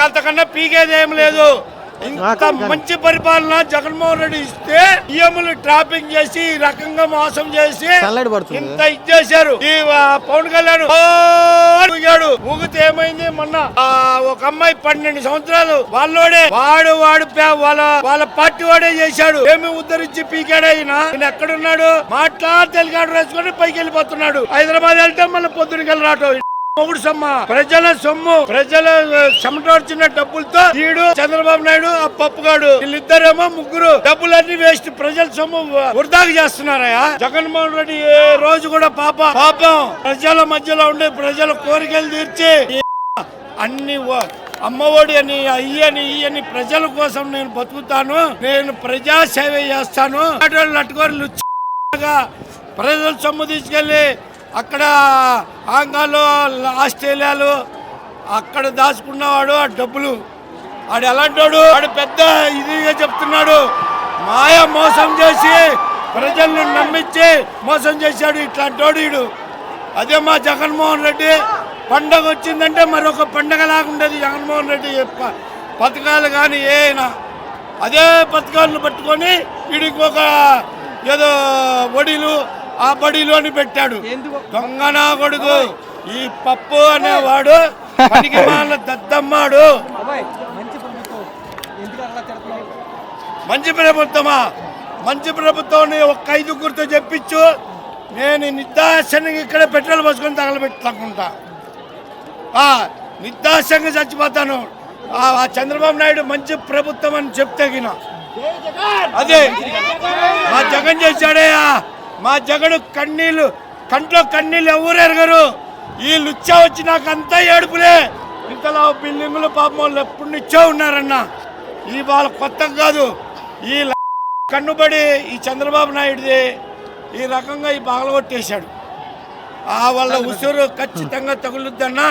అంతకన్నా పీకేదేం లేదు. ఇంత మంచి పరిపాలన జగన్మోహన్ రెడ్డి ఇస్తే ఈఎంలు ట్రాపింగ్ చేసి ఈ రకంగా మోసం చేసి ఇంత ఇచ్చేశారు. ఈ పవన్ కళ్యాణ్ ఊగితే ఏమైంది? మొన్న ఒక అమ్మాయి 12 సంవత్సరాలు వాళ్ళోడే వాళ్ళ పార్టీ వాడే చేశాడు. ఏమి ఉద్ధరించి పీకాడైనా నేను ఎక్కడున్నాడు? తెలుగాడు వేసుకొని పైకి వెళ్ళిపోతున్నాడు. హైదరాబాద్ వెళ్తే మళ్ళీ పొద్దునకెళ్ళి రావటం. మొగుడు సొమ్మ, ప్రజల సొమ్ము, ప్రజల చెమటోడ్చిన డబ్బులతో ఈడు చంద్రబాబు నాయుడు ఆ పప్పుగాడు వీళ్ళిద్దరేమో ముగ్గురు డబ్బులన్నీ వేస్ట్. ప్రజల సొమ్ము వృధాగా చేస్తున్నారయ్యా. జగన్మోహన్ రెడ్డి ఏ రోజు కూడా పాపం ప్రజల మధ్యలో ఉండి ప్రజల కోరికలు తీర్చి అన్ని అమ్మఒడి అని అయ్యని ప్రజల కోసం నేను బతుకుతాను, నేను ప్రజా సేవ చేస్తాను. అట్టుకొని ప్రజల సొమ్ము తీసుకెళ్లి అక్కడ ఆంగాలో ఆస్ట్రేలియాలో అక్కడ దాచుకున్నవాడు ఆ డబ్బులు. ఆడు ఎలాంటోడు? ఆడు పెద్ద ఇదిగా చెప్తున్నాడు. మాయ మోసం చేసి ప్రజల్ని నమ్మించి మోసం చేశాడు ఇట్లాంటోడు ఈడు. అదే మా జగన్మోహన్ రెడ్డి. పండగ వచ్చిందంటే మరొక పండగ లాగుండేది జగన్మోహన్ రెడ్డి పథకాలు కానీ ఏనా అదే పథకాలను పట్టుకొని వీడికి ఒక ఏదో వడిలు ఆ బడిలోని పెట్టాడు. దొంగనా కొడుకు ఈ పప్పు అనేవాడు పనికి మాల దద్దమ్మాడు. మంచి ప్రభుత్వమా? మంచి ప్రభుత్వం ఒక 5గురితో చెప్పించు, నేను నిర్దాక్షణ్యంగా ఇక్కడ పెట్రోల్ పోసుకొని తగలబెట్టుకుంటా. నిర్దాక్షంగా చచ్చిపోతాను. ఆ చంద్రబాబు నాయుడు మంచి ప్రభుత్వం అని చెప్తే అదే మా జగన్ చేశాడే. మా జగడు కంట్లో కన్నీళ్ళు ఎవరు ఎరగరు. ఈ లుచ్చా వచ్చి నాకు అంతా ఏడుపులే. ఇంతలో బిల్డింగులు పాపం వాళ్ళు ఎప్పుడు నిచ్చో ఉన్నారన్న. ఈ వాళ్ళ కొత్త కాదు. ఈ కన్నుబడి ఈ చంద్రబాబు నాయుడుది ఈ రకంగా ఈ బాగలగొట్టేశాడు. వాళ్ళ ఉసురు ఖచ్చితంగా తగులుద్దన్నా.